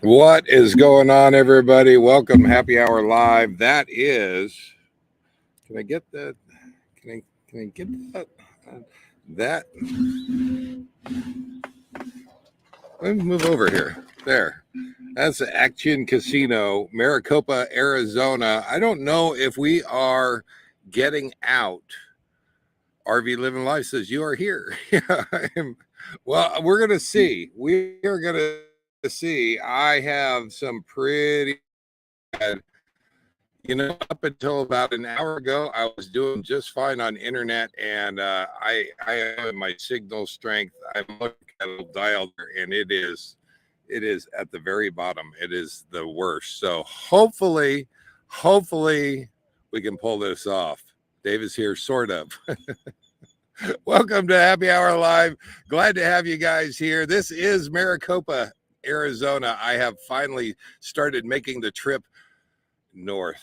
What is going on, everybody? Welcome, Happy Hour Live. That is, can I get that? Can I get that? That. Let me move over here. There. That's the Action Casino, Maricopa, Arizona. I don't know if we are getting out. RV Living Life says you are here. Well, we're going to see. We are going to see. I have some pretty bad. Up until about an hour ago, I was doing just fine on internet, and I have my signal strength. I'm looking at a little dial there, and it is at the very bottom. It is the worst. So hopefully we can pull this off. Dave is here, sort of. Welcome to Happy Hour Live. Glad to have you guys here. This is Maricopa, Arizona. I have finally started making the trip north.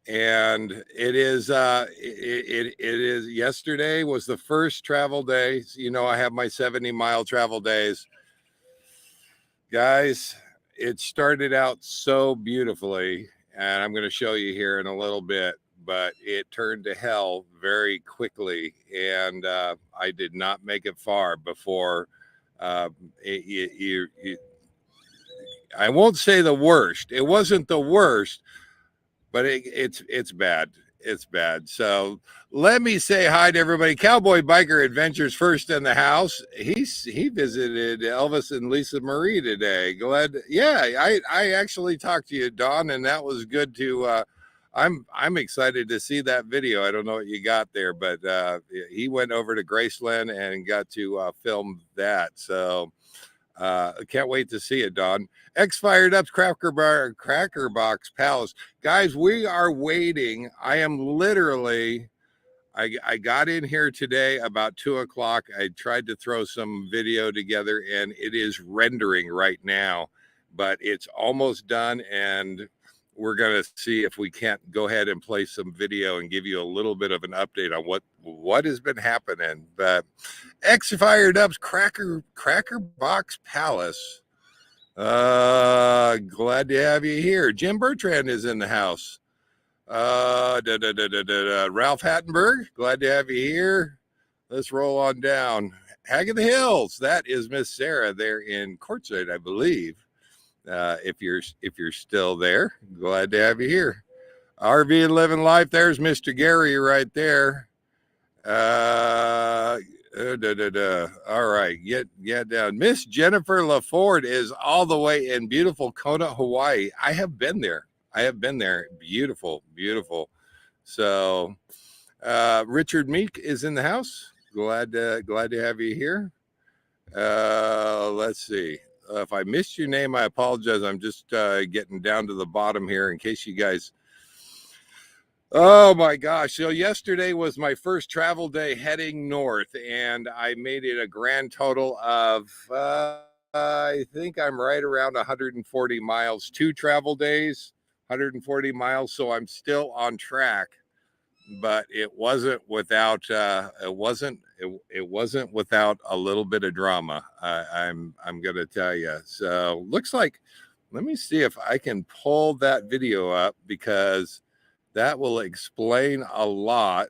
And it is yesterday was the first travel day. I have my 70-mile travel days. Guys, it started out so beautifully, and I'm going to show you here in a little bit, but it turned to hell very quickly, and I did not make it far before I won't say the worst. It wasn't the worst, but it's bad. It's bad. So let me say hi to everybody. Cowboy Biker Adventures first in the house. He visited Elvis and Lisa Marie today. Glad. Yeah, I actually talked to you, Don, and that was good to. I'm excited to see that video. I don't know what you got there, but he went over to Graceland and got to film that. So. I can't wait to see it, Don. X Fired Up's Cracker Box Palace. Guys, we are waiting. I am literally, I got in here today about 2 o'clock. I tried to throw some video together, and it is rendering right now, but it's almost done, and we're going to see if we can't go ahead and play some video and give you a little bit of an update on what has been happening. But X Fired Up's Cracker Box Palace. Glad to have you here. Jim Bertrand is in the house. Ralph Hattenberg, glad to have you here. Let's roll on down. Hag of the Hills, that is Miss Sarah there in Quartzsite, I believe. If you're still there, glad to have you here. RV and Living Life, there's Mr. Gary right there. All right, get down. Miss Jennifer LaFord is all the way in beautiful Kona, Hawaii. I have been there. Beautiful. So Richard Meek is in the house. Glad to have you here. Let's see. If I missed your name, I apologize. I'm just getting down to the bottom here in case you guys. Oh my gosh. So yesterday was my first travel day heading north, and I made it a grand total of, I think I'm right around 140 miles, 2 travel days, 140 miles. So I'm still on track, but it wasn't without, it wasn't without a little bit of drama. I'm going to tell you. So looks like, let me see if I can pull that video up, because that will explain a lot.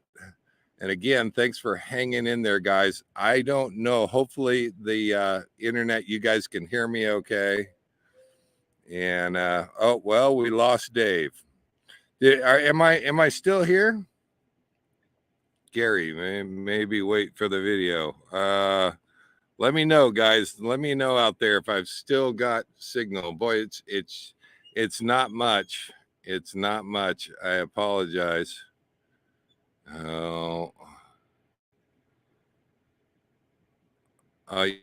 And again, thanks for hanging in there, guys. I don't know. Hopefully the internet, you guys can hear me okay. And oh, well, we lost Dave. Am I still here? Gary, maybe wait for the video. Let me know, guys. Let me know out there if I've still got signal. Boy, it's not much. It's not much. I apologize. Oh,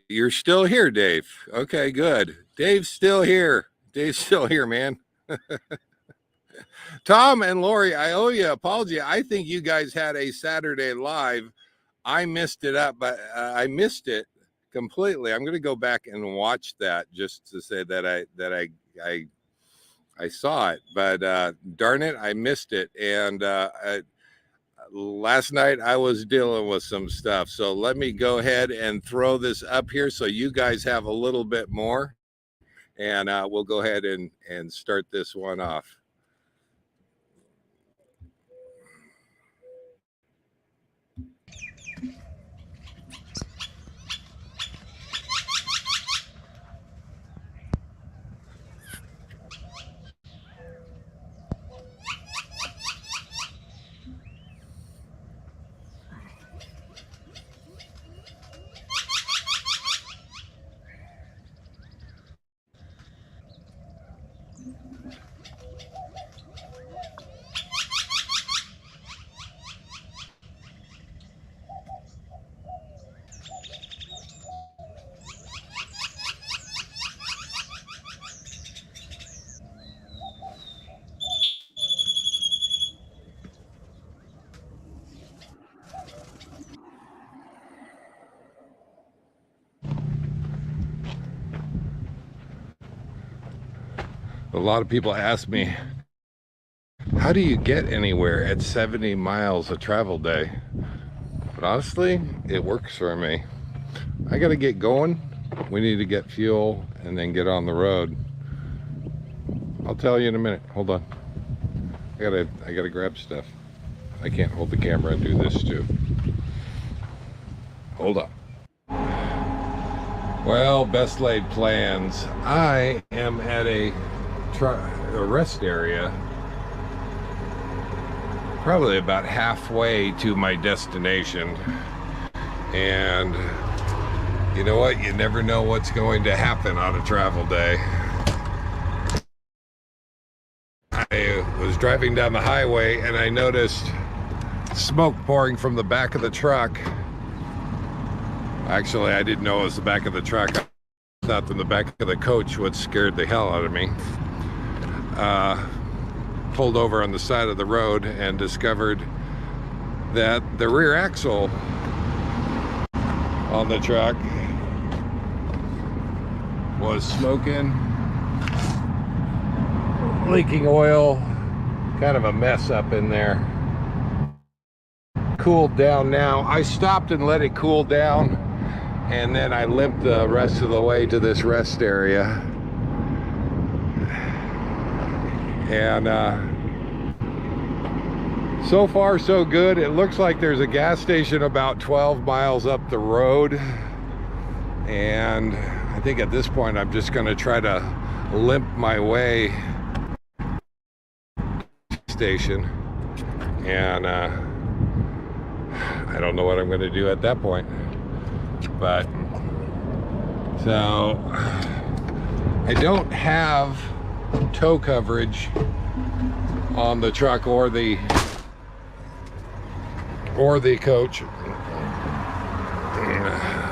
you're still here, Dave. Okay, good. Dave's still here. Man. Tom and Lori, I owe you an apology. I think you guys had a Saturday live. I missed it up, but I missed it completely. I'm going to go back and watch that just to say that I saw it, but darn it, I missed it. And last night I was dealing with some stuff. So let me go ahead and throw this up here so you guys have a little bit more. and we'll go ahead and start this one off. A lot of people ask me, how do you get anywhere at 70 miles a travel day? But honestly, it works for me. I got to get going. We need to get fuel and then get on the road. I'll tell you in a minute. Hold on. I gotta grab stuff. I can't hold the camera and do this too. Hold on. Well, best laid plans. I am at a rest area, probably about halfway to my destination, and you know what, you never know what's going to happen on a travel day. I was driving down the highway and I noticed smoke pouring from the back of the truck. Actually, I didn't know it was the back of the truck. I thought from the back of the coach, what scared the hell out of me. Pulled over on the side of the road and discovered that the rear axle on the truck was smoking, leaking oil, kind of a mess up in there. Cooled down now. I stopped and let it cool down, and then I limped the rest of the way to this rest area. And so far so good. It looks like there's a gas station about 12 miles up the road, and I think at this point I'm just going to try to limp my way to the station, and I don't know what I'm going to do at that point. But so I don't have tow coverage on the truck or the coach.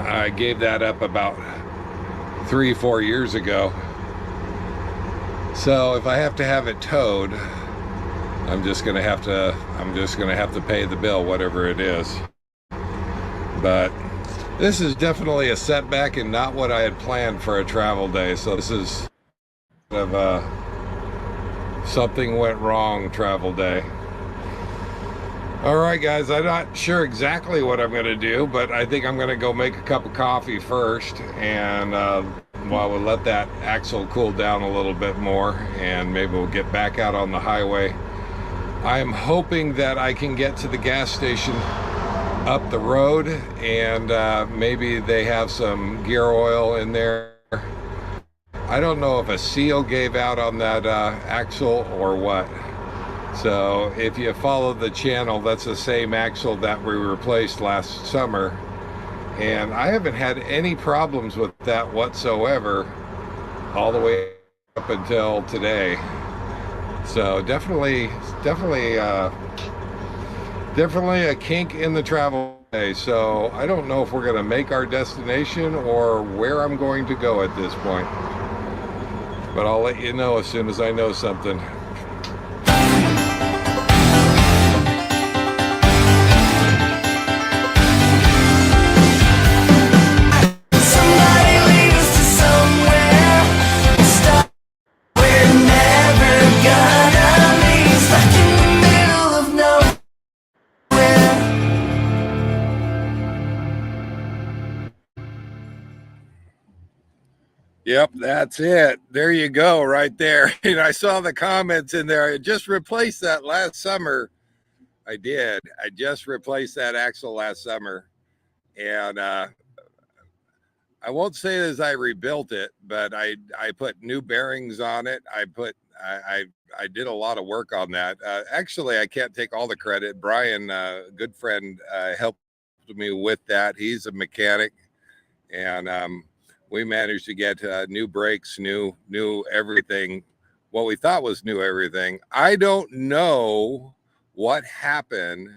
I gave that up about 3-4 years ago. So if I have to have it towed, I'm just gonna have to pay the bill, whatever it is. But this is definitely a setback and not what I had planned for a travel day. So this is kind of something went wrong travel day. All right, guys, I'm not sure exactly what I'm going to do, but I think I'm going to go make a cup of coffee first, and while we'll let that axle cool down a little bit more, and maybe we'll get back out on the highway. I'm hoping that I can get to the gas station up the road, and maybe they have some gear oil in there. I don't know if a seal gave out on that axle or what. So if you follow the channel, that's the same axle that we replaced last summer, and I haven't had any problems with that whatsoever all the way up until today. So definitely a kink in the travel day. So I don't know if we're going to make our destination or where I'm going to go at this point, but I'll let you know as soon as I know something. Yep, that's it. There you go, right there. And I saw the comments in there. I just replaced that last summer. I did. I just replaced that axle last summer, and I won't say as I rebuilt it, but I put new bearings on it. I did a lot of work on that. Actually, I can't take all the credit. Brian, good friend, helped me with that. He's a mechanic, and we managed to get new brakes, new everything. What we thought was new everything. I don't know what happened,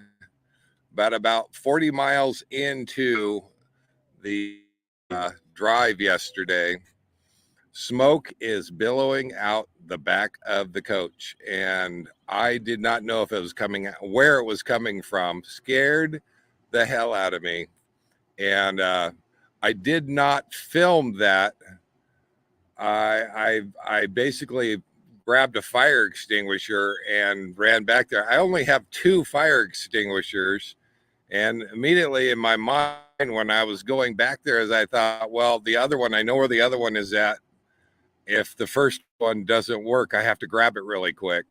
but about 40 miles into the drive yesterday, smoke is billowing out the back of the coach, and I did not know if it was coming, where it was coming from. Scared the hell out of me, and I did not film that. I basically grabbed a fire extinguisher and ran back there. I only have 2 fire extinguishers, and immediately in my mind, when I was going back there, as I thought, well, the other one, I know where the other one is at. If the first one doesn't work, I have to grab it really quick.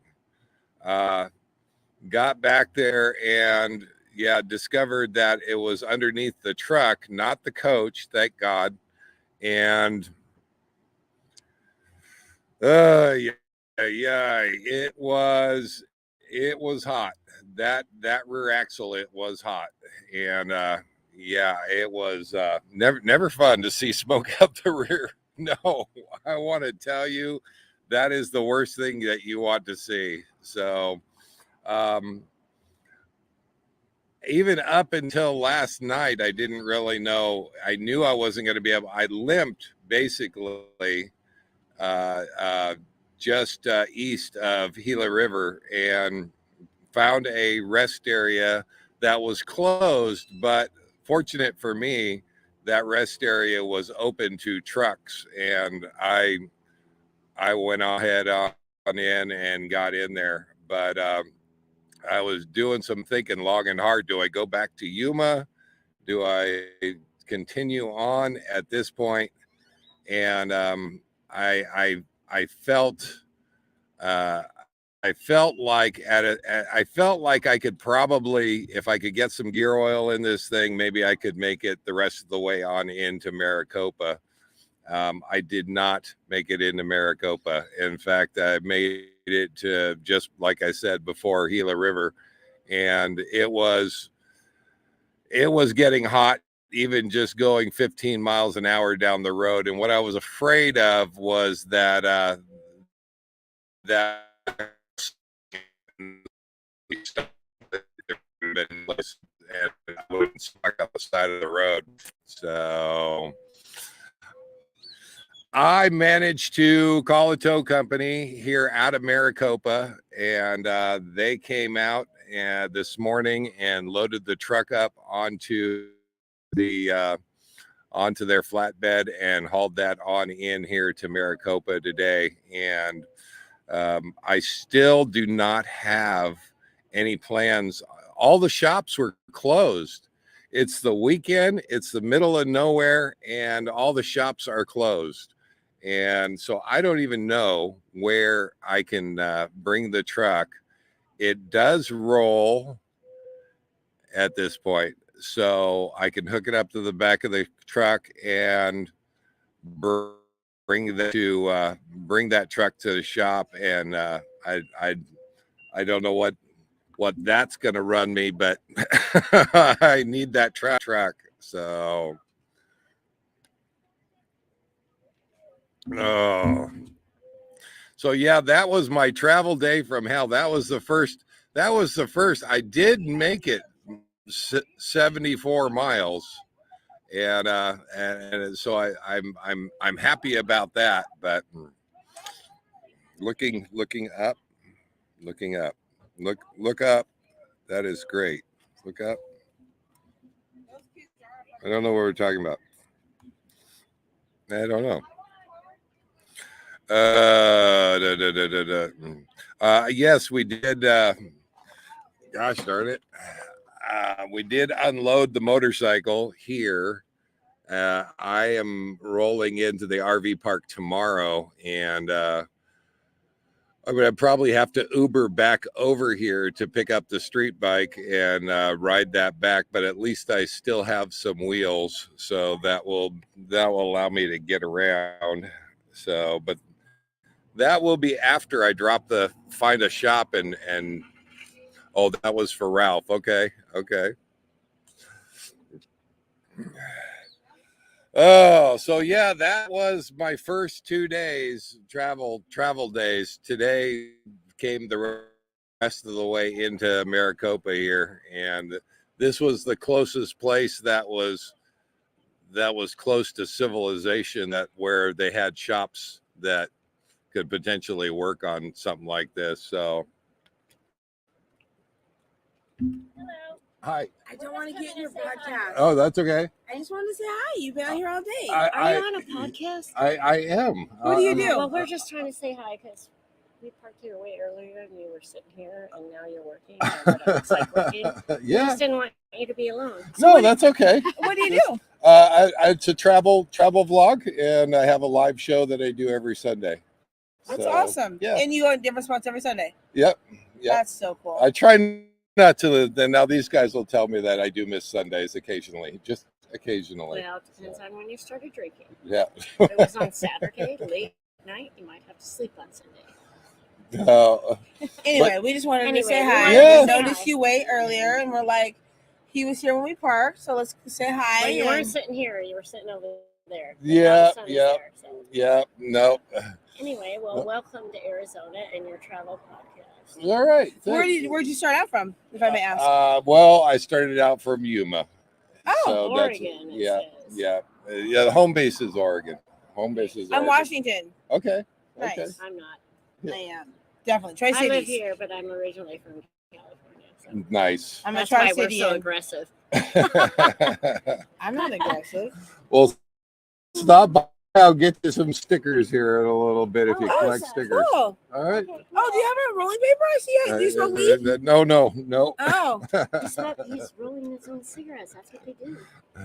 Got back there and yeah, discovered that it was underneath the truck, not the coach, thank God. And yeah, it was hot. That rear axle, it was hot. And yeah, it was never fun to see smoke up the rear. No, I want to tell you, that is the worst thing that you want to see. So even up until last night, I didn't really know. I knew I wasn't going to be able. I limped basically just east of Gila River and found a rest area that was closed, but fortunate for me, that rest area was open to trucks, and I went ahead on in and got in there. But I was doing some thinking long and hard. Do I go back to Yuma? Do I continue on at this point? And I felt I felt like I felt like I could probably, if I could get some gear oil in this thing, maybe I could make it the rest of the way on into Maricopa. I did not make it into Maricopa. In fact, I made it to, just like I said before, Gila River, and it was getting hot, even just going 15 miles an hour down the road. And what I was afraid of was that that and I wouldn't stuck up the side of the road. So I managed to call a tow company here out of Maricopa, and they came out this morning and loaded the truck up onto the onto their flatbed and hauled that on in here to Maricopa today. And I still do not have any plans. All the shops were closed. It's the weekend, it's the middle of nowhere, and all the shops are closed. And so I don't even know where I can bring the truck. It does roll at this point, so I can hook it up to the back of the truck and bring that truck to the shop. And I don't know what that's going to run me, but I need that truck. So so yeah, that was my travel day from hell. That was the first. I did make it 74 miles, and so I'm happy about that. But looking up, look up. That is great. Look up. I don't know what we're talking about. I don't know. Yes, we did. Gosh darn it. We did unload the motorcycle here I am rolling into the RV park tomorrow, and I'm going to probably have to Uber back over here to pick up the street bike and ride that back. But at least I still have some wheels, so that will allow me to get around. So, but that will be after I find a shop and oh, that was for Ralph. Okay. Oh, so yeah, that was my first 2 days travel days. Today came the rest of the way into Maricopa here, and this was the closest place that was close to civilization, that where they had shops that could potentially work on something like this. So Hello. hi. I don't want to get in your podcast. Oh, that's okay. I just wanted to say hi. You've been out here all day. Are you on a podcast? I am. What do you do? Well, we're just trying to say hi because we parked here way earlier and you were sitting here and now you're working. Or what it looks like working. We Yeah. just didn't want you to be alone. No, that's okay. What do you do? It's a travel vlog, and I have a live show that I do every Sunday. That's So, awesome. Yeah. And you go in different spots every Sunday. Yep. That's so cool. I try not to. Then now these guys will tell me that I do miss Sundays occasionally, just occasionally. Well, it depends on when you started drinking. Yeah. If it was on Saturday, late night, you might have to sleep on Sunday. Anyway, we just wanted to say Anyway, hi. we wanted to We say noticed hi. you way earlier, and we're like, he was here when we parked, so let's say hi. Well, you and- weren't sitting here, you were sitting over there. Yeah, Now the sun is yeah. there, so. Yeah. No. Anyway, well, welcome to Arizona and your travel podcast. All right. Where'd thanks. you start out from, if I may ask? Well, I started out from Yuma. Oh, Oregon, it yeah, says. yeah. The home base is Oregon. I'm Oregon. Washington. Okay. Nice. Okay. I'm not. I am. Definitely. I live Tri-Cities. here, but I'm originally from California. So Nice. I'm a that's why we're Tri-City. so aggressive. I'm not aggressive. Well, stop by. I'll get you some stickers here in a little bit if you Oh, collect awesome. stickers. Cool. All right. Okay, Oh, do you have a rolling paper? I see it. Do you smoke weed? No. Oh, He's rolling his own cigarettes. That's what they do. I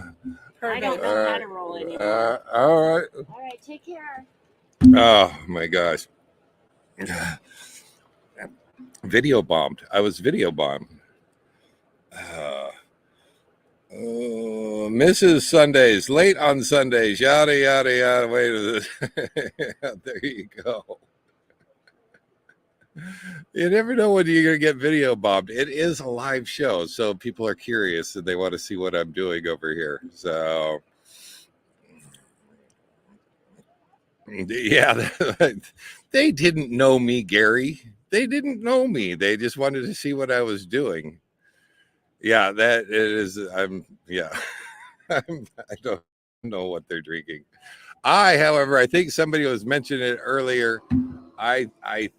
perfect. don't know All how right. to roll anymore. All right. All right, take care. Oh my gosh. Video bombed. I was video bombed. Mrs. Sundays, late on Sundays, yada yada yada. Wait a minute. There you go. You never know when you're gonna get video bombed. It is a live show, so people are curious and they want to see what I'm doing over here. So yeah, they didn't know me, Gary. They didn't know me. They just wanted to see what I was doing. Yeah, that it is. I don't know what they're drinking. However, I think somebody was mentioning it earlier. I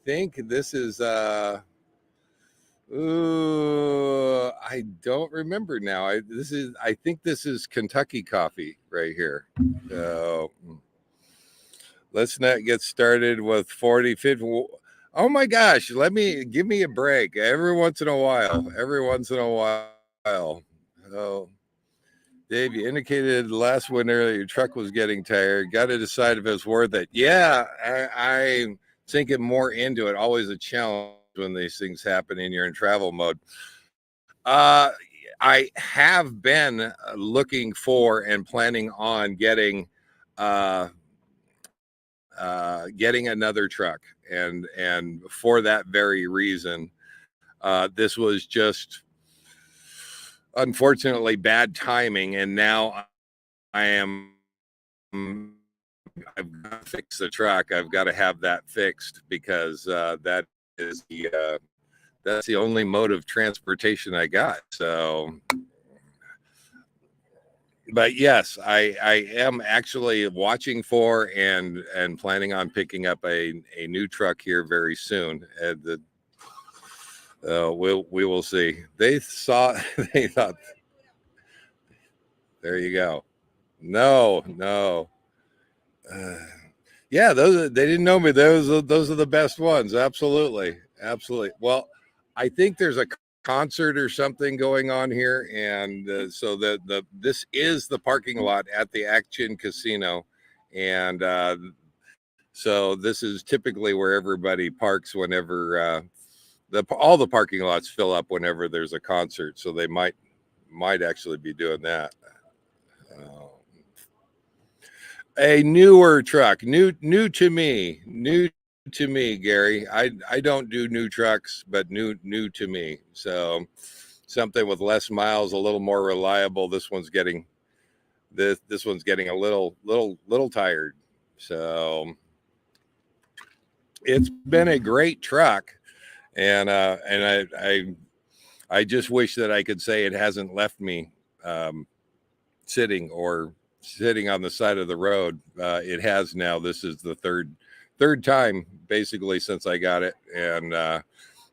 think this is I don't remember now. I think this is Kentucky coffee right here. So let's not get started with 40, 50. Oh my gosh, give me a break every once in a while. Oh, Dave, you indicated last winter that your truck was getting tired. Got to decide if it's worth it. Yeah, I'm thinking more into it. Always a challenge when these things happen and you're in travel mode. I have been looking for and planning on getting another truck, and for that very reason, this was just unfortunately bad timing, and now I've got to fix the truck. I've got to have that fixed because that is that's the only mode of transportation I got. So, but yes, I am actually watching for and planning on picking up a new truck here very soon. And we will see. They thought, there you go. No. Yeah, they didn't know me. Those are the best ones. Absolutely. Well, I think there's a concert or something going on here, and so this is the parking lot at the Action Casino, and so this is typically where everybody parks whenever all the parking lots fill up whenever there's a concert, so they might actually be doing that. A newer truck, new to me, Gary. I don't do new trucks, but new to me. So something with less miles, a little more reliable. This one's getting a little tired. So it's been a great truck, and I just wish that I could say it hasn't left me sitting on the side of the road. It has now. This is the third time basically since I got it, and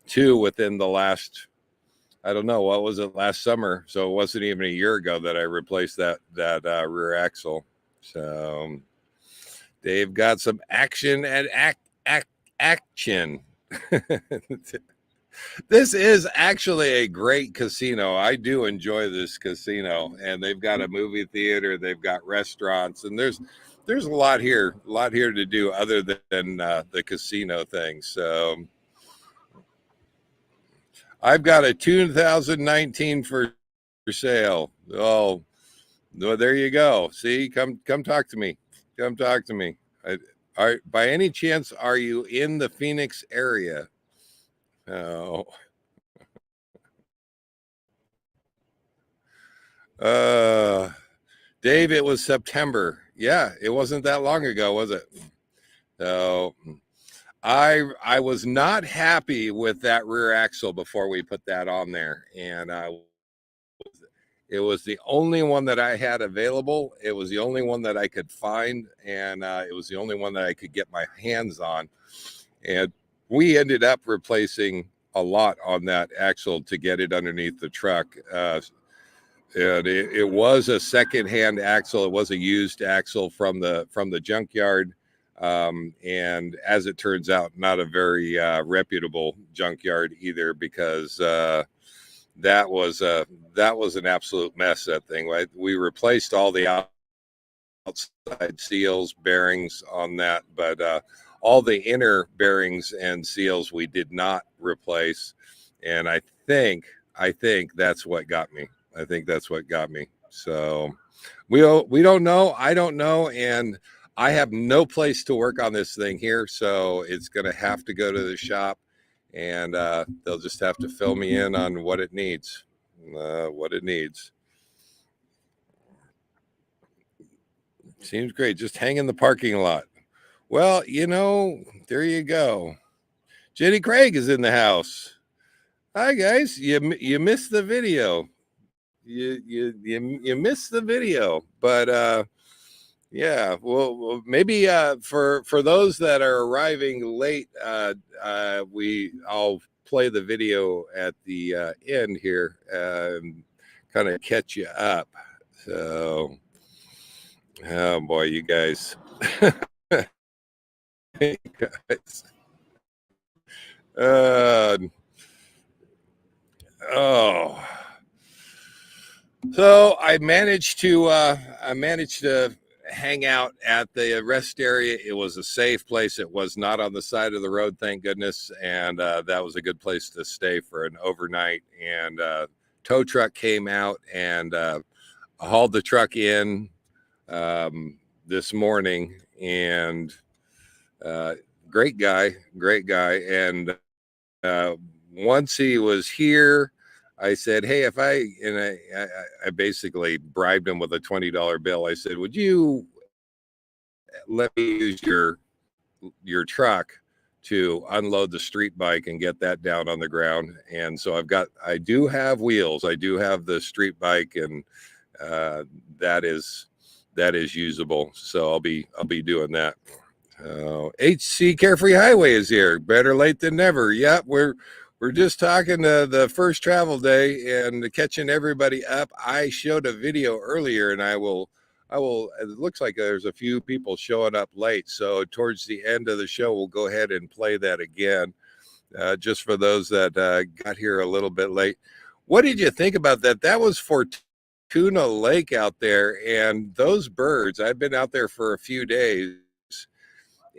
2 within the last, I don't know, what was it, last summer? So it wasn't even a year ago that I replaced that rear axle. So Dave got some action and action. This is actually a great casino. I do enjoy this casino, and they've got a movie theater, they've got restaurants, and there's a lot here to do other than the casino thing. So I've got a 2019 for sale. Oh, well, there you go. See, come talk to me. Come talk to me. By any chance, are you in the Phoenix area? Oh. Dave, it was September. Yeah, it wasn't that long ago, was it? So I was not happy with that rear axle before we put that on there, and it was the only one that I had available. It was the only one that I could find, and it was the only one that I could get my hands on. And we ended up replacing a lot on that axle to get it underneath the truck. And it was a secondhand axle. It was a used axle from the junkyard. And as it turns out, not a very reputable junkyard either, because that was an absolute mess, that thing. We replaced all the outside seals, bearings on that, but all the inner bearings and seals we did not replace. And I think that's what got me. So we don't know. I don't know. And I have no place to work on this thing here. So it's going to have to go to the shop, and they'll just have to fill me in on what it needs. Seems great. Just hang in the parking lot. Well, there you go. Jenny Craig is in the house. Hi guys. You missed the video. You missed the video, but yeah. Well, maybe for those that are arriving late, I'll play the video at the end here, kind of catch you up. So, oh boy, you guys. Guys. So I managed to hang out at the rest area. It was a safe place. It was not on the side of the road, thank goodness, and that was a good place to stay for an overnight. And tow truck came out and hauled the truck in this morning, and great guy. And once he was here, I said, hey, I basically bribed him with a $20 bill. I said, would you let me use your truck to unload the street bike and get that down on the ground? And so I do have wheels. I do have the street bike, and that is usable. So I'll be doing that. HC Carefree Highway is here. Better late than never. Yep, we're just talking the first travel day and catching everybody up. I showed a video earlier, and I will. It looks like there's a few people showing up late, so towards the end of the show, we'll go ahead and play that again. just for those that got here a little bit late. What did you think about that? That was Fortuna Lake out there, and those birds, I've been out there for a few days,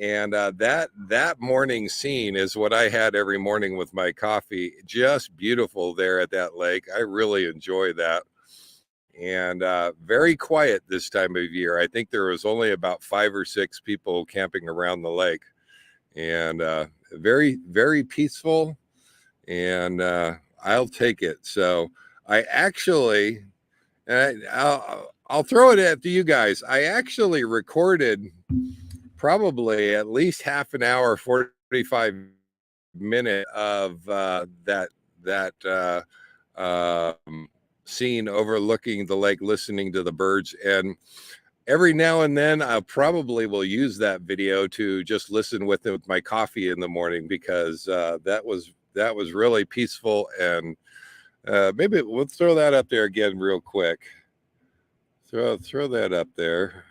and that morning scene is what I had every morning with my coffee. Just beautiful there at that lake. I really enjoy that. And very quiet this time of year. I think there was only about 5 or 6 people camping around the lake, and very, very peaceful, and I'll take it. So I actually, I'll throw it at you guys. I actually recorded probably at least half an hour, 45 minutes of that scene overlooking the lake, listening to the birds. And every now and then I probably will use that video to just listen with it with my coffee in the morning, because that was really peaceful. And maybe we'll throw that up there again real quick. Throw that up there.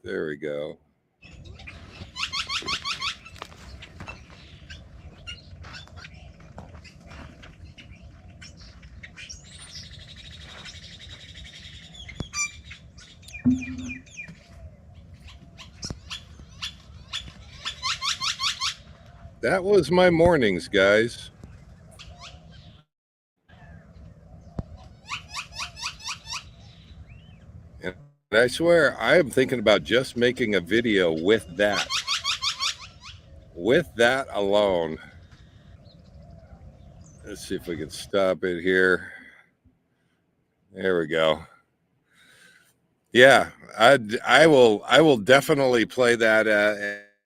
There we go. That was my mornings, guys. And I swear, I am thinking about just making a video with that. With that alone. Let's see if we can stop it here. There we go. Yeah, I will definitely play that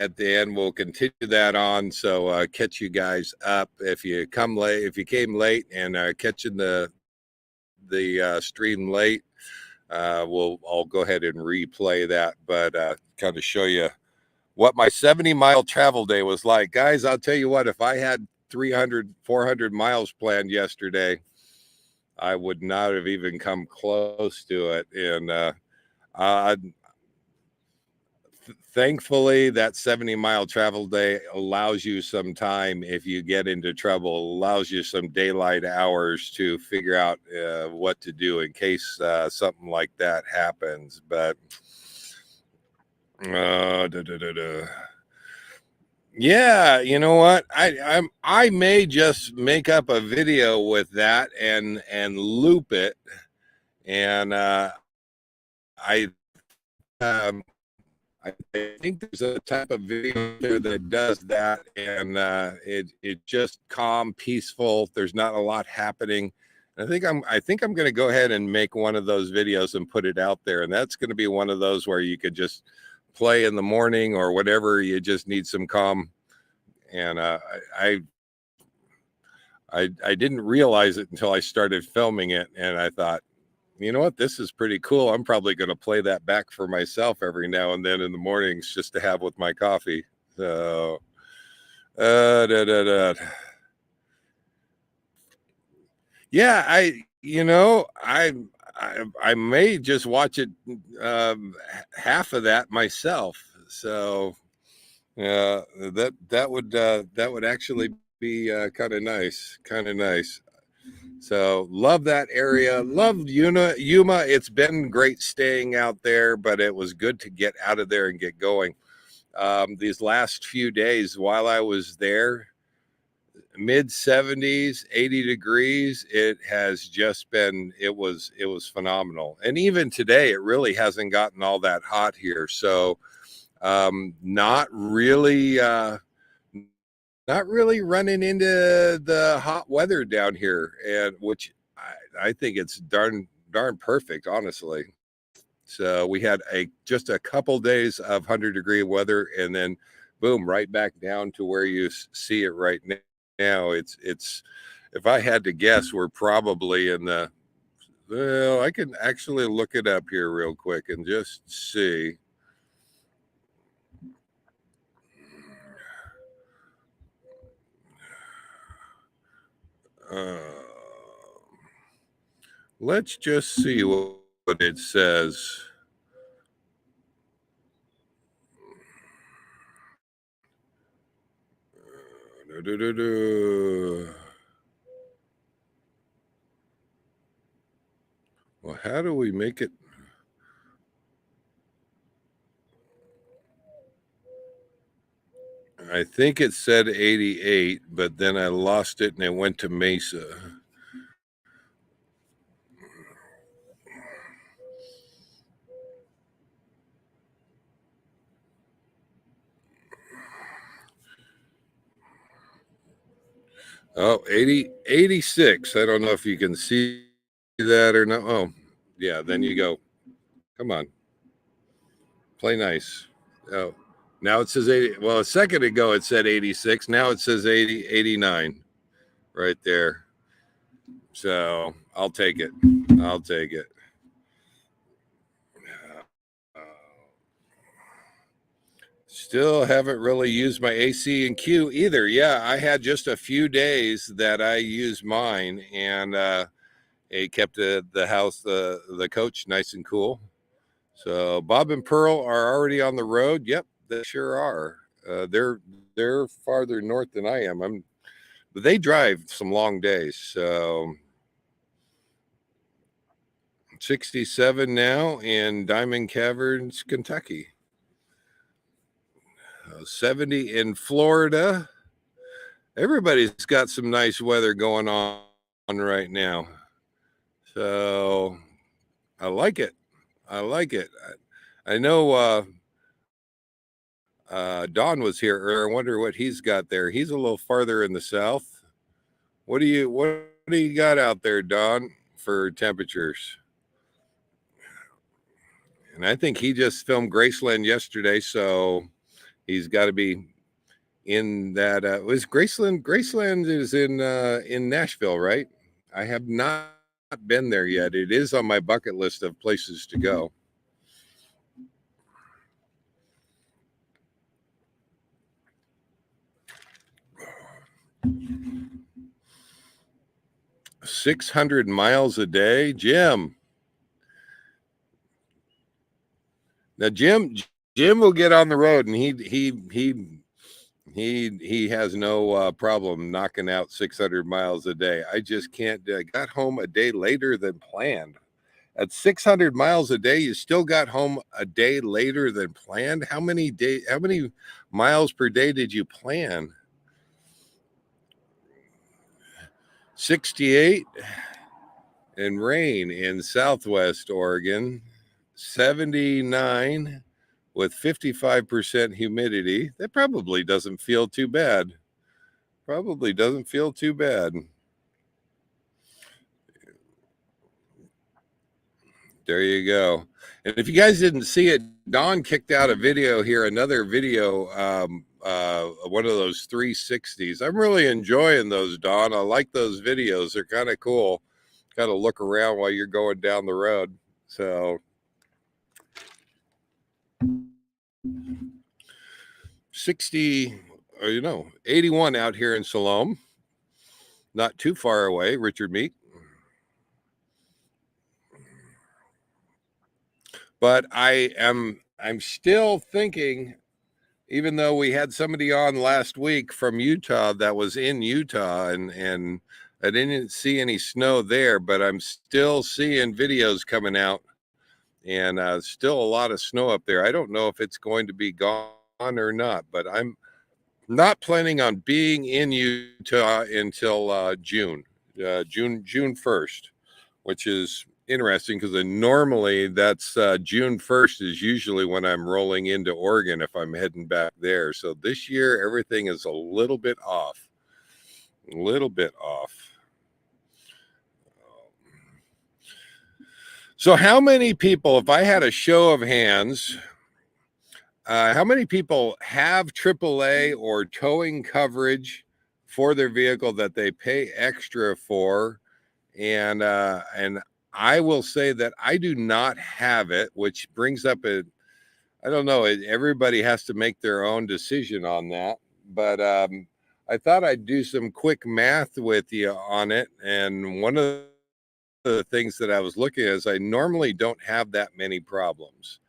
at the end. We'll continue that on. So catch you guys up if you come late. If you came late and catching the stream late, I'll go ahead and replay that, but kind of show you what my 70-mile travel day was like. Guys, I'll tell you what, if I had 300, 400 miles planned yesterday, I would not have even come close to it. And thankfully, that 70-mile travel day allows you some time if you get into trouble, allows you some daylight hours to figure out what to do in case something like that happens. But yeah, you know what? I may just make up a video with that and loop it, and I think there's a type of video there that does that, and it just calm, peaceful. There's not a lot happening. I think I'm going to go ahead and make one of those videos and put it out there, and that's going to be one of those where you could just play in the morning or whatever. You just need some calm. And I didn't realize it until I started filming it, and I thought, you know what, this is pretty cool. I'm probably going to play that back for myself every now and then in the mornings just to have with my coffee. So yeah, I may just watch it half of that myself. So that would actually be kind of nice. So love that area. Love Yuma. It's been great staying out there, but it was good to get out of there and get going. These last few days while I was there, mid 70s, 80 degrees. It has just been, it was phenomenal. And even today, it really hasn't gotten all that hot here. So not really running into the hot weather down here, and which I think it's darn perfect, honestly. So we had just a couple days of 100-degree weather, and then boom, right back down to where you see it right now. It's if I had to guess, we're probably in the, well, I can actually look it up here real quick and just see. Let's just see what it says. Well, how do we make it? I think it said 88, but then I lost it and it went to Mesa. Oh, 86. I don't know if you can see that or not. Oh, yeah, then you go. Come on. Play nice. Oh, now it says 80. Well, a second ago it said 86. Now it says 89 right there. So I'll take it. I'll take it. Still haven't really used my AC and Q either. Yeah, I had just a few days that I used mine, and it kept the house, the coach, nice and cool. So Bob and Pearl are already on the road. Yep, they sure are. They're farther north than I am. But they drive some long days. So 67 now in Diamond Caverns, Kentucky. 70 in Florida. Everybody's got some nice weather going on right now. So I like it. I like it. I know Don was here earlier. I wonder what he's got there. He's a little farther in the south. What do you got out there, Don, for temperatures? And I think he just filmed Graceland yesterday, so he's got to be in that. Was Graceland? Graceland is in Nashville, right? I have not been there yet. It is on my bucket list of places to go. $600 miles a day, Jim. Now, Jim will get on the road, and he has no problem knocking out 600 miles a day. I just can't. Got home a day later than planned. At 600 miles a day, you still got home a day later than planned. How many miles per day did you plan? 68 and rain in Southwest Oregon. 79 with 55% humidity. That probably doesn't feel too bad. Probably doesn't feel too bad. There you go. And if you guys didn't see it, Don kicked out a video here, another video, one of those 360s. I'm really enjoying those, Don. I like those videos. They're kind of cool. Kind of look around while you're going down the road. So 60, or 81 out here in Siloam. Not too far away, Richard Meek. But I'm still thinking, even though we had somebody on last week from Utah that was in Utah, and I didn't see any snow there, but I'm still seeing videos coming out, and still a lot of snow up there. I don't know if it's going to be gone or not, but I'm not planning on being in Utah until June 1st, which is interesting because normally that's June 1st is usually when I'm rolling into Oregon if I'm heading back there. So this year everything is a little bit off. So how many people, if I had a show of hands, how many people have AAA or towing coverage for their vehicle that they pay extra for? And I will say that I do not have it, which brings up I don't know, everybody has to make their own decision on that. But I thought I'd do some quick math with you on it. And one of the things that I was looking at is I normally don't have that many problems.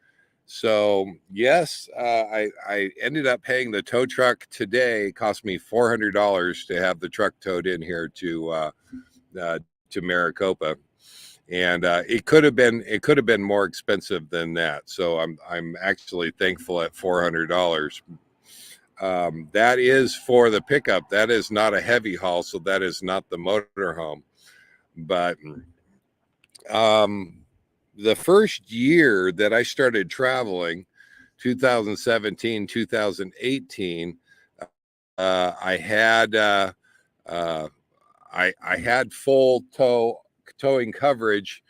So yes, I ended up paying the tow truck today. It cost me $400 to have the truck towed in here to Maricopa, and it could have been more expensive than that. So I'm actually thankful at $400. That is for the pickup. That is not a heavy haul, so that is not the motorhome. But the first year that I started traveling, 2017, 2018, I had I had full towing coverage,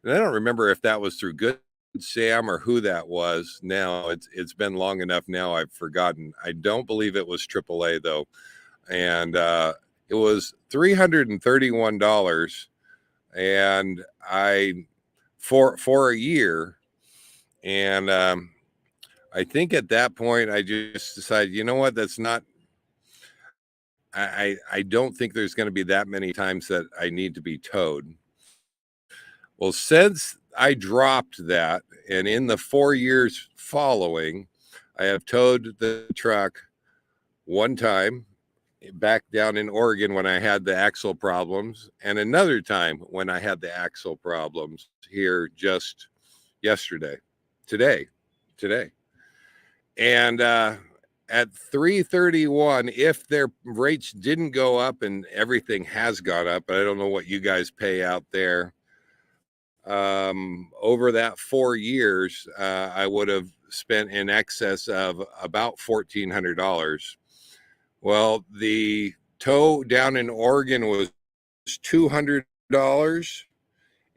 and I don't remember if that was through Good Sam or who that was. Now it's been long enough now I've forgotten. I don't believe it was AAA though, and it was $331, and I for a year, and I think at that point I just decided, you know what, that's not. I don't think there's going to be that many times that I need to be towed. Well, since I dropped that, and in the 4 years following, I have towed the truck one time back down in Oregon when I had the axle problems, and another time when I had the axle problems here just today. And at 331, if their rates didn't go up, and everything has gone up, but I don't know what you guys pay out there. Over that 4 years, I would have spent in excess of about $1,400. Well, the tow down in Oregon was $200,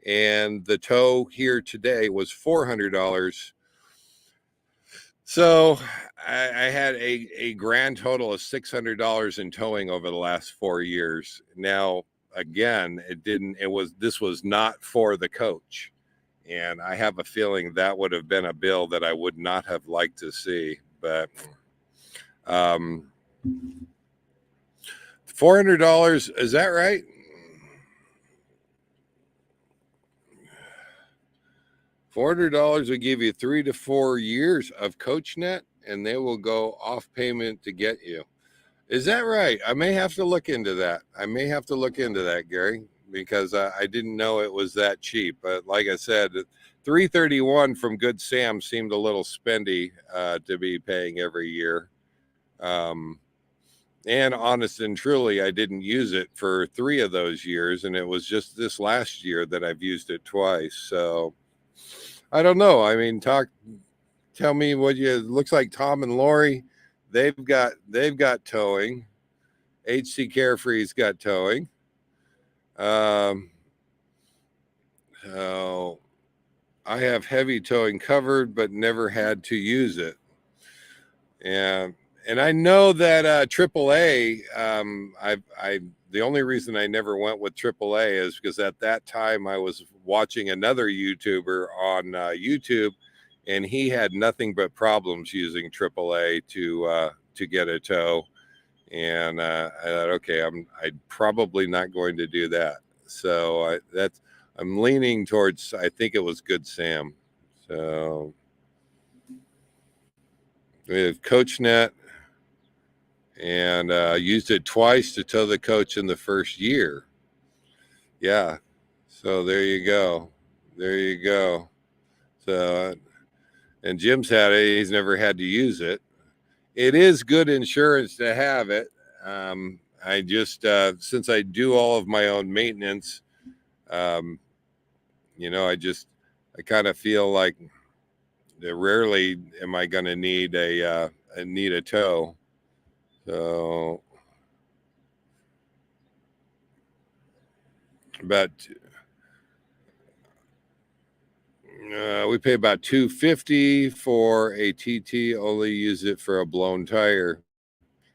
and the tow here today was $400. So I had a grand total of $600 in towing over the last 4 years. Now, again, this was not for the coach. And I have a feeling that would have been a bill that I would not have liked to see. But $400, is that right? $400 will give you 3 to 4 years of CoachNet, and they will go off payment to get you. Is that right? I may have to look into that. Gary, because I didn't know it was that cheap. But like I said, $331 from Good Sam seemed a little spendy to be paying every year. And honest and truly, I didn't use it for 3 of those years, and it was just this last year that I've used it twice. So I don't know. I mean, tell me what looks like. Tom and Lori, they've got towing. HC Carefree's got towing. So I have heavy towing covered, but never had to use it. And I know that AAA. The only reason I never went with AAA is because at that time I was watching another YouTuber on YouTube, and he had nothing but problems using AAA to get a tow. And I thought, okay, I'm probably not going to do that. So I'm leaning towards, I think it was Good Sam. So we have CoachNet, and used it twice to tow the coach in the first year. Yeah. So there you go. So, and Jim's had it. He's never had to use it. It is good insurance to have it. I just, since I do all of my own maintenance, I kind of feel like that rarely am I going to need a tow. So about we pay about $250 for a TT. Only use it for a blown tire,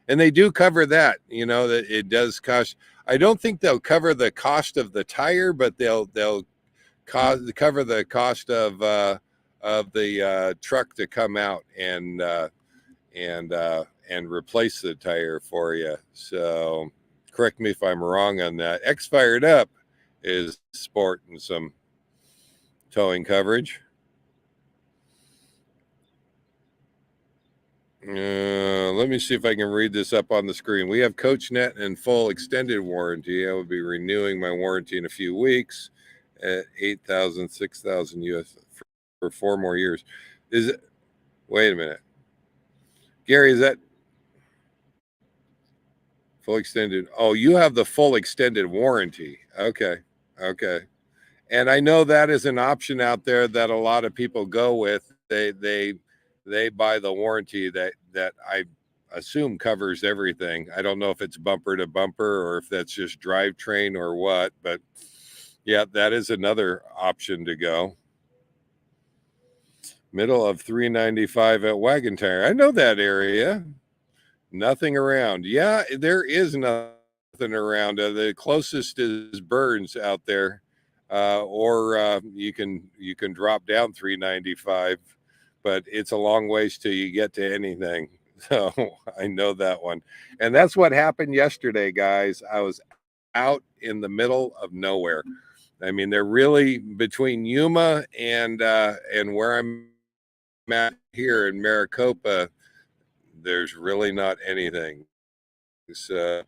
and they do cover that. That it does cost. I don't think they'll cover the cost of the tire, but they'll cover the cost of the truck to come out and replace the tire for you. So correct me if I'm wrong on that. X Fired Up is sporting some towing coverage. Let me see if I can read this up on the screen. We have CoachNet and full extended warranty. I will be renewing my warranty in a few weeks at 8,000, 6,000 US for 4 more years. Is it? Wait a minute, Gary. Is that full extended? Oh, you have the full extended warranty. Okay. And I know that is an option out there that a lot of people go with. They buy the warranty that I assume covers everything. I don't know if it's bumper to bumper or if that's just drivetrain or what, but yeah, that is another option to go. Middle of 395 at Wagon Tire. I know that area. Nothing around. Yeah, there is nothing around. The closest is Burns out there, or you can drop down 395, but it's a long ways till you get to anything. So I know that one, and that's what happened yesterday, guys. I was out in the middle of nowhere. I mean, they're really between Yuma and where I'm at here in Maricopa. There's really not anything. So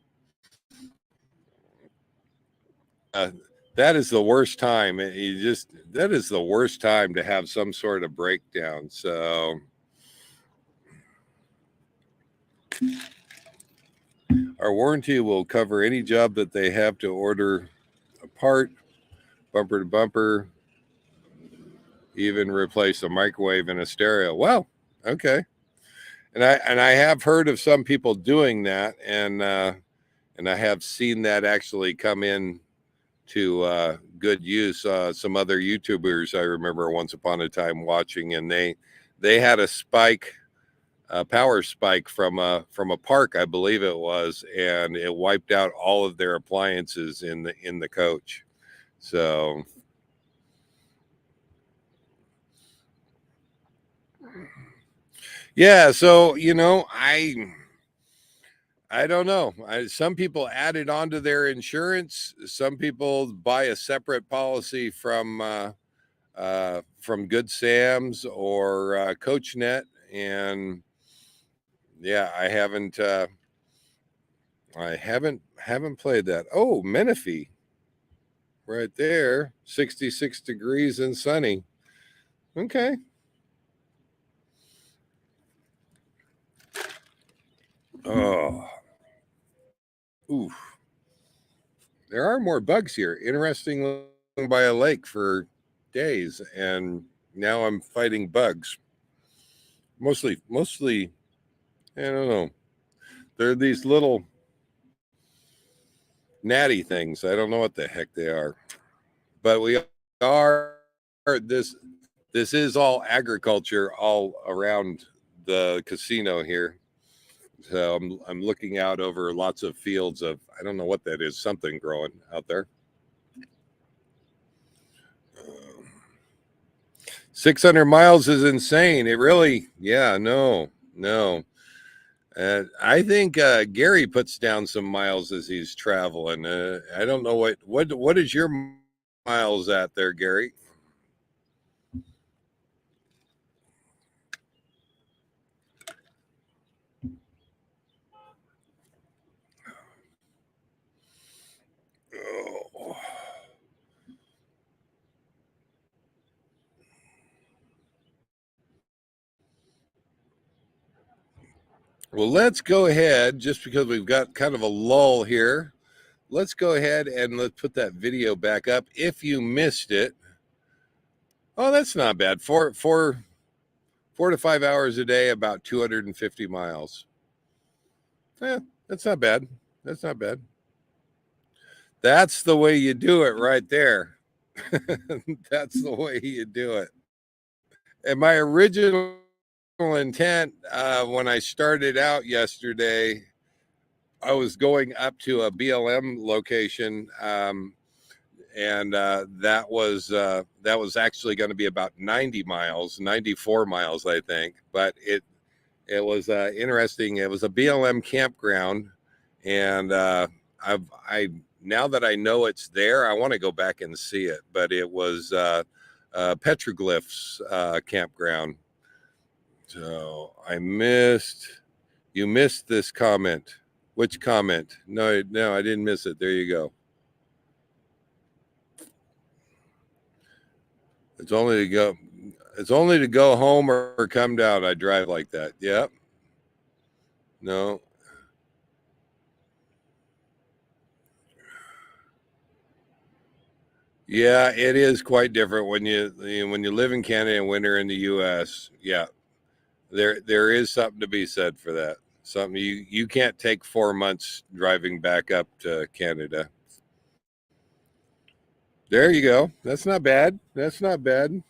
that is the worst time. That is the worst time to have some sort of breakdown. So our warranty will cover any job that they have to order a part, bumper to bumper, even replace a microwave and a stereo. Well, okay. And I have heard of some people doing that, and I have seen that actually come in to good use. Some other YouTubers I remember once upon a time watching, and they had a spike, a power spike from a park, I believe it was, and it wiped out all of their appliances in the coach. So yeah, so I don't know. Some people add it onto their insurance. Some people buy a separate policy from Good Sam's or CoachNet, and yeah, I haven't played that. Oh, Menifee, right there, 66 degrees and sunny. Okay. Oh, oof. There are more bugs here. Interestingly, by a lake for days, and now I'm fighting bugs. Mostly, I don't know. They're these little natty things. I don't know what the heck they are, but we are this is all agriculture all around the casino here. So I'm looking out over lots of fields of, I don't know what that is, something growing out there. 600 miles is insane. It really, yeah, no. I think Gary puts down some miles as he's traveling. I don't know what is your miles at there, Gary? Oh. Well, let's go ahead, just because we've got kind of a lull here. Let's go ahead and let's put that video back up. If you missed it, oh, that's not bad. 4 to 5 hours a day, about 250 miles. Yeah, that's not bad. That's not bad. That's the way you do it right there. That's the way you do it. And my original intent when I started out yesterday, I was going up to a BLM location, and that was actually going to be about 90 miles, 94 miles, I think. But it was interesting. It was a BLM campground, and I now that I know it's there, I want to go back and see it. But it was petroglyphs campground. So you missed this comment. Which comment? No, I didn't miss it. There you go. It's only to go home or come down. I drive like that. Yep. No. Yeah, it is quite different when you live in Canada and winter in the US. Yeah. There is something to be said for that. Something you can't take 4 months driving back up to Canada. There you go. That's not bad. That's not bad.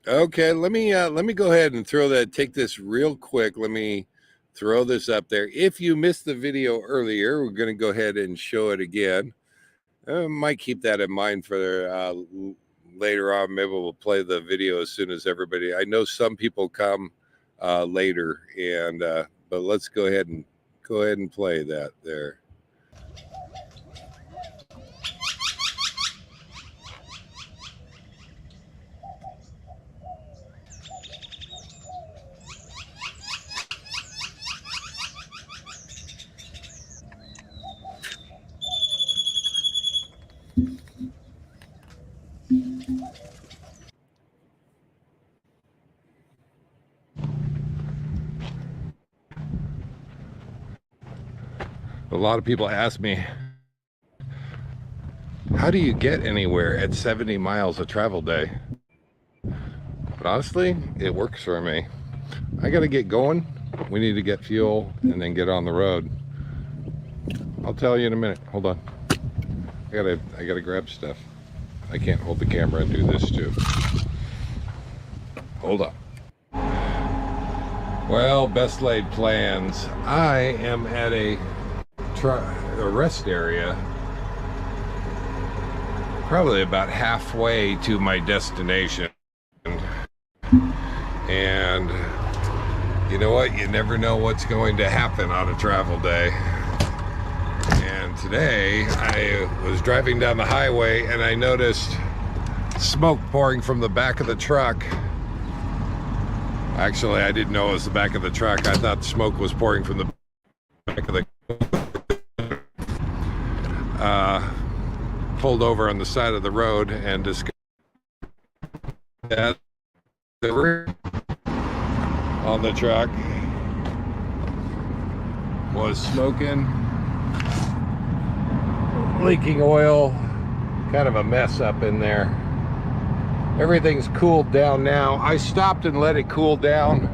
Okay, let me go ahead and take this real quick. Let me throw this up there. If you missed the video earlier, we're going to go ahead and show it again. Might keep that in mind for later on. Maybe we'll play the video as soon as everybody. I know some people come later, and but let's go ahead and play that there. A lot of people ask me, how do you get anywhere at 70 miles a travel day? But honestly, it works for me. I got to get going. We need to get fuel and then get on the road. I'll tell you in a minute. Hold on. I gotta grab stuff. I can't hold the camera and do this too. Hold on. Well, best laid plans. I am at a rest area, probably about halfway to my destination. And you know what? You never know what's going to happen on a travel day. And today I was driving down the highway and I noticed smoke pouring from the back of the truck. Actually, I didn't know it was the back of the truck. I thought smoke was pouring from the back of the pulled over on the side of the road and discovered that the rear on the truck was smoking, leaking oil, kind of a mess up in there. Everything's cooled down now. I stopped and let it cool down,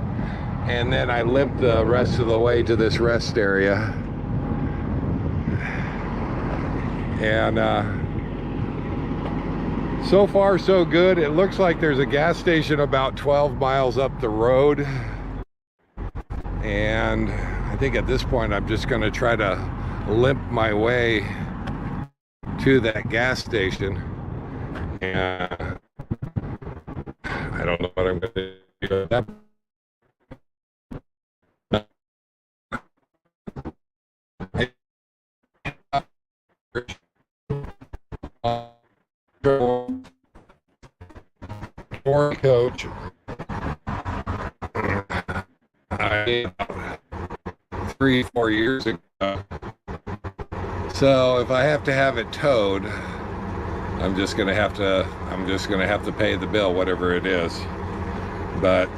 and then I limped the rest of the way to this rest area. And so far so good. It looks like there's a gas station about 12 miles up the road, and I think at this point I'm just going to try to limp my way to that gas station. And I don't know what I'm going to do at that. Coach, I 3-4 years ago. So if I have to have it towed, I'm just gonna have to pay the bill, whatever it is. But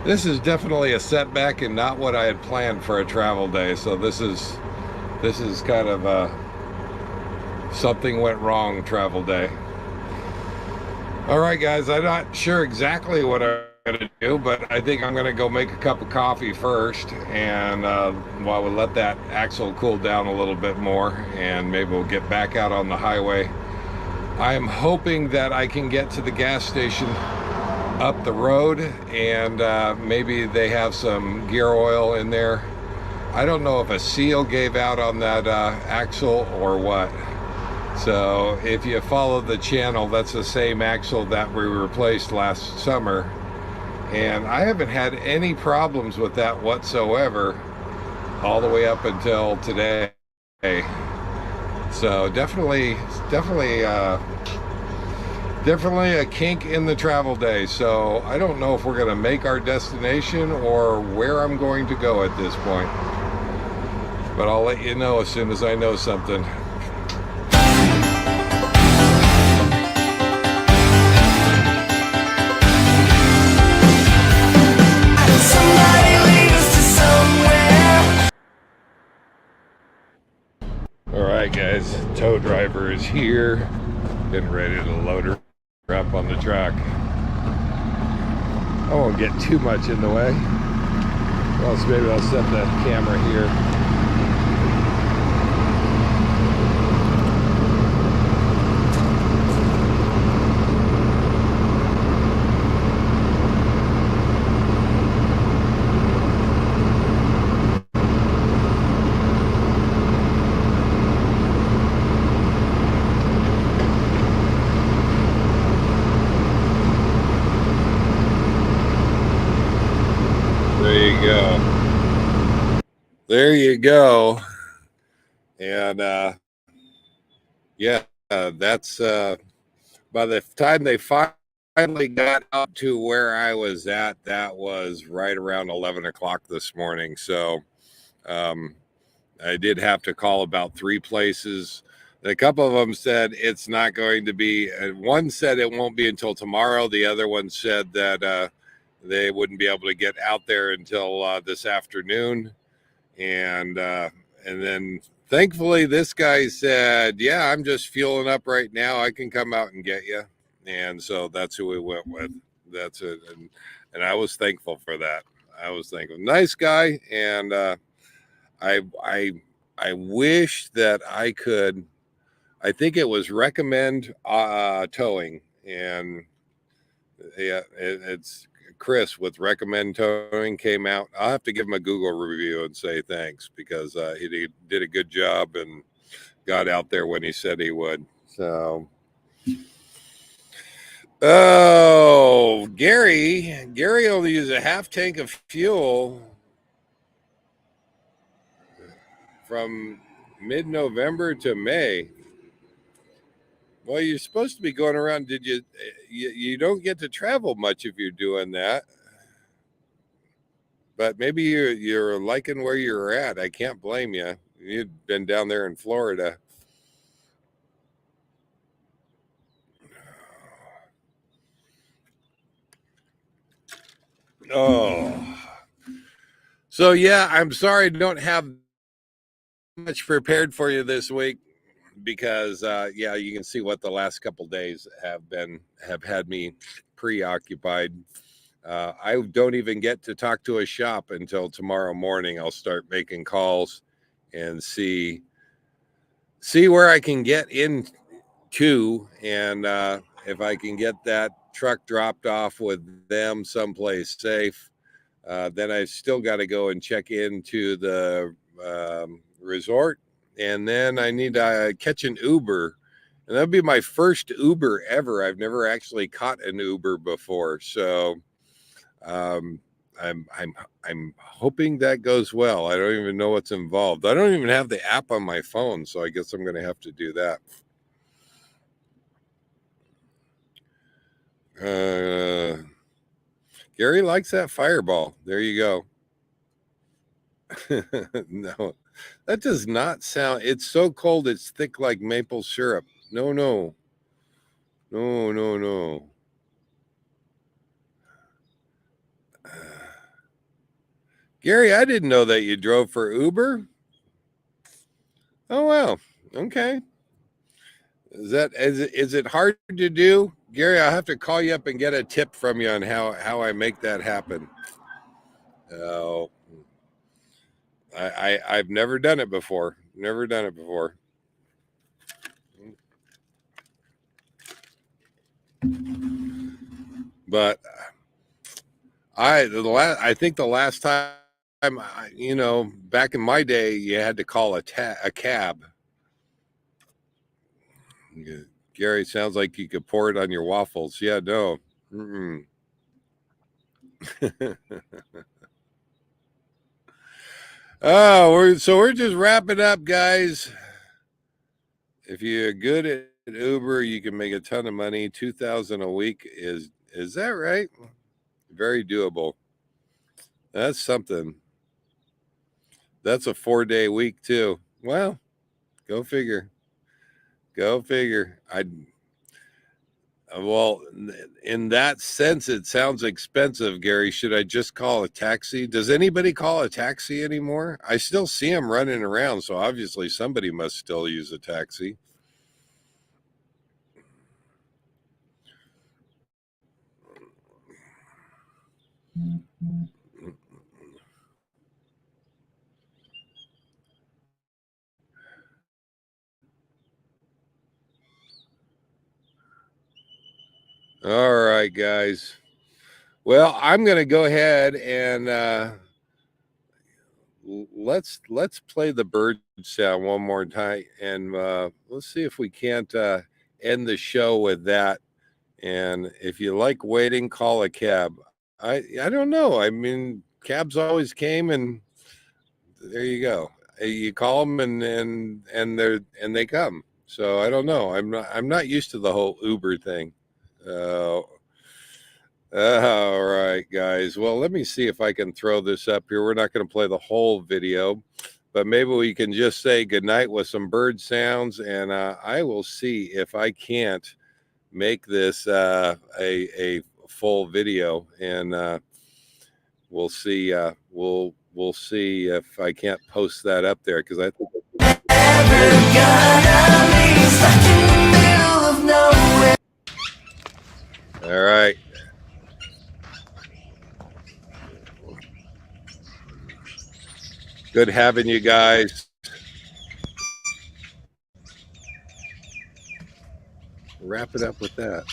this is definitely a setback and not what I had planned for a travel day. So this is kind of a something went wrong travel day. All right, guys, I'm not sure exactly what I'm gonna do, but I think I'm gonna go make a cup of coffee first, and while we let that axle cool down a little bit more, and maybe we'll get back out on the highway. I am hoping that I can get to the gas station up the road, and maybe they have some gear oil in there. I don't know if a seal gave out on that axle or what. So if you follow the channel, that's the same axle that we replaced last summer, and I haven't had any problems with that whatsoever all the way up until today. So definitely definitely a kink in the travel day. So I don't know if we're going to make our destination or where I'm going to go at this point. But I'll let you know as soon as I know something. All right, guys, tow driver is here, getting ready to load her up on the truck. I won't get too much in the way. Or else maybe I'll set the camera here. There you go. And yeah, that's by the time they finally got up to where I was at, that was right around 11 o'clock this morning. So I did have to call about 3 places. A couple of them said it's not going to be, one said it won't be until tomorrow. The other one said that they wouldn't be able to get out there until this afternoon. And then thankfully this guy said, yeah, I'm just fueling up right now. I can come out and get you. And so that's who we went with. That's it. And I was thankful for that. I was thankful. Nice guy. And I wish that I could, I think it was recommend towing. And yeah, it's Chris with Recommend Towing came out. I'll have to give him a Google review and say thanks, because he did a good job and got out there when he said he would. So, oh, Gary only used a half tank of fuel from mid-November to May. Well, you're supposed to be going around. Did you don't get to travel much if you're doing that. But maybe you're liking where you're at. I can't blame you. You'd been down there in Florida. Oh. So yeah, I'm sorry I don't have much prepared for you this week, because yeah, you can see what the last couple days have had me preoccupied. I don't even get to talk to a shop until tomorrow morning. I'll start making calls and see where I can get into, and if I can get that truck dropped off with them someplace safe. Then I still got to go and check into the resort, and then I need to catch an Uber, and that'll be my first Uber ever. I've never actually caught an Uber before, so I'm hoping that goes well. I don't even know what's involved. I don't even have the app on my phone, so I guess I'm going to have to do that. Gary likes that Fireball. There you go. No, that does not sound. It's so cold. It's thick like maple syrup. No. Gary, I didn't know that you drove for Uber. Oh, wow. Okay. Is it hard to do? Gary, I'll have to call you up and get a tip from you on how I make that happen. Oh, I've never done it before. But I think the last time, back in my day, you had to call a cab. Gary, sounds like you could pour it on your waffles. Yeah, no. Oh, we're just wrapping up, guys. If you're good at Uber, you can make a ton of money. 2,000 a week is that right? Very doable. That's something. That's a 4-day week too. Well, go figure. Go figure. Well, in that sense, it sounds expensive, Gary. Should I just call a taxi? Does anybody call a taxi anymore? I still see them running around, so obviously somebody must still use a taxi. All right, guys. Well, I'm going to go ahead and let's play the bird sound one more time, and let's see if we can't end the show with that. And if you like waiting, call a cab. I don't know. I mean, cabs always came, and there you go. You call them, and they come. So I don't know. I'm not used to the whole Uber thing. All right, guys. Well, let me see if I can throw this up here. We're not going to play the whole video, but maybe we can just say goodnight with some bird sounds, and I will see if I can't make this a full video, and we'll see. We'll see if I can't post that up there, because I think. All right. Good having you guys. Wrap it up with that.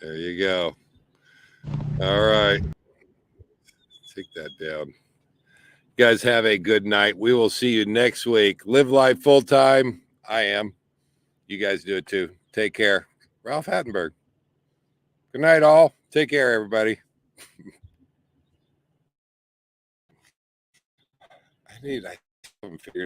There you go. All right. Take that down. You guys have a good night. We will see you next week. Live life full time. I am. You guys do it too. Take care. Ralph Hattenberg. Good night, all. Take care, everybody. I haven't figured